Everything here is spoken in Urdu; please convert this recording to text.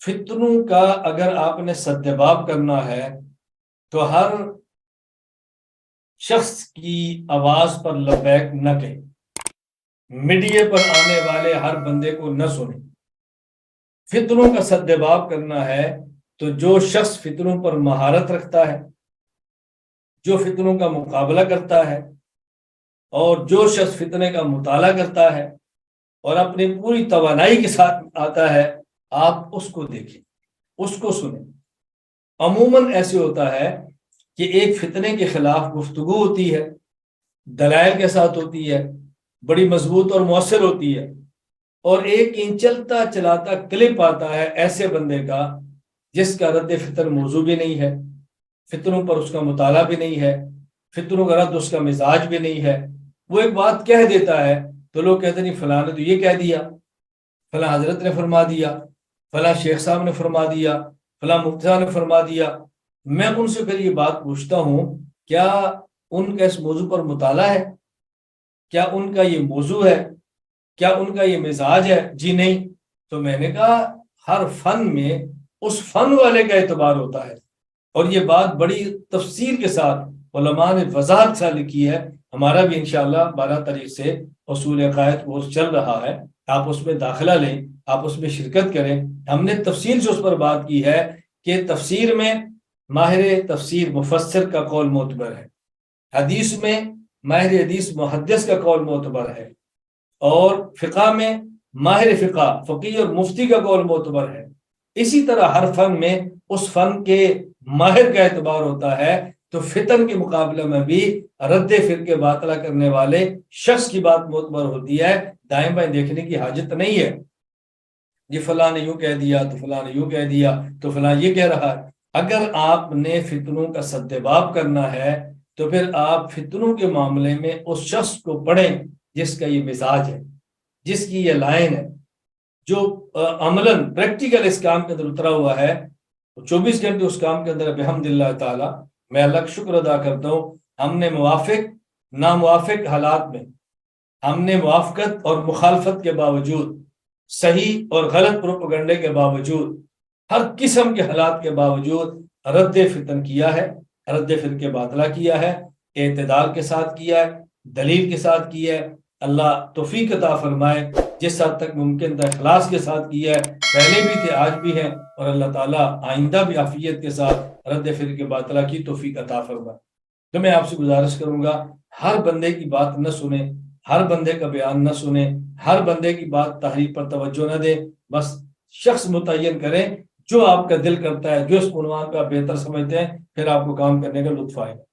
فتنوں کا اگر آپ نے سدباب کرنا ہے تو ہر شخص کی آواز پر لبیک نہ کہیں، میڈیا پر آنے والے ہر بندے کو نہ سنیں۔ فتنوں کا سدباب کرنا ہے تو جو شخص فتنوں پر مہارت رکھتا ہے، جو فتنوں کا مقابلہ کرتا ہے، اور جو شخص فتنے کا مطالعہ کرتا ہے اور اپنی پوری توانائی کے ساتھ آتا ہے، آپ اس کو دیکھیں، اس کو سنیں۔ عموماً ایسے ہوتا ہے کہ ایک فتنے کے خلاف گفتگو ہوتی ہے، دلائل کے ساتھ ہوتی ہے، بڑی مضبوط اور مؤثر ہوتی ہے، اور ایک چلتا چلاتا کلپ آتا ہے ایسے بندے کا جس کا رد فتن موضوع بھی نہیں ہے، فتنوں پر اس کا مطالعہ بھی نہیں ہے، فتنوں کا رد اس کا مزاج بھی نہیں ہے۔ وہ ایک بات کہہ دیتا ہے تو لوگ کہتے نہیں فلاں نے تو یہ کہہ دیا، فلاں حضرت نے فرما دیا، فلاں شیخ صاحب نے فرما دیا، فلاں مفتی صاحب نے فرما دیا۔ میں ان سے پھر یہ بات پوچھتا ہوں، کیا ان کا اس موضوع پر مطالعہ ہے؟ کیا ان کا یہ موضوع ہے؟ کیا ان کا یہ مزاج ہے؟ جی نہیں۔ تو میں نے کہا ہر فن میں اس فن والے کا اعتبار ہوتا ہے، اور یہ بات بڑی تفصیل کے ساتھ علماء نے وضاحت سے لکھی ہے۔ ہمارا بھی انشاءاللہ 12 تاریخ سے اصول عقائد کورس چل رہا ہے، آپ اس میں داخلہ لیں، آپ اس میں شرکت کریں۔ ہم نے تفصیل سے اس پر بات کی ہے کہ تفسیر میں ماہر تفسیر مفسر کا قول معتبر ہے، حدیث میں ماہر حدیث محدث کا قول معتبر ہے، اور فقہ میں ماہر فقہ فقیہ اور مفتی کا قول معتبر ہے۔ اسی طرح ہر فن میں اس فن کے ماہر کا اعتبار ہوتا ہے۔ تو فتن کے مقابلے میں بھی رد فرقے باطلہ کرنے والے شخص کی بات معتبر ہوتی ہے، دائیں بائیں دیکھنے کی حاجت نہیں ہے۔ یہ فلاں نے یوں کہہ دیا تو فلاں نے یوں کہہ دیا تو فلاں یہ کہہ رہا ہے۔ اگر آپ نے فتنوں کا سدباب کرنا ہے تو پھر آپ فتنوں کے معاملے میں اس شخص کو پڑھیں جس کا یہ مزاج ہے، جس کی یہ لائن ہے، جو عملاً پریکٹیکل اس کام کے اندر اترا ہوا ہے، 24 گھنٹے اس کام کے اندر بحمداللہ تعالی میں اللہ کا شکر ادا کرتا ہوں۔ ہم نے موافق ناموافق حالات میں، ہم نے موافقت اور مخالفت کے باوجود، صحیح اور غلط پروپیگنڈے کے باوجود، ہر قسم کے حالات کے باوجود رد فتن کیا ہے، رد فرقے باطلہ کیا ہے، اعتدال کے ساتھ کیا ہے، دلیل کے ساتھ کیا ہے۔ اللہ توفیق عطا فرمائے، جس حد تک ممکن تھا اخلاص کے ساتھ کیا ہے، پہلے بھی تھے آج بھی ہیں، اور اللہ تعالیٰ آئندہ بھی عافیت کے ساتھ رد فرقے باطلہ کی توفیق عطا فرمائے۔ تو میں آپ سے گزارش کروں گا، ہر بندے کی بات نہ سنیں، ہر بندے کا بیان نہ سنیں، ہر بندے کی بات تحریف پر توجہ نہ دیں، بس شخص متعین کریں جو آپ کا دل کرتا ہے، جو اس عنوان پہ آپ بہتر سمجھتے ہیں، پھر آپ کو کام کرنے کا لطف آئے گا۔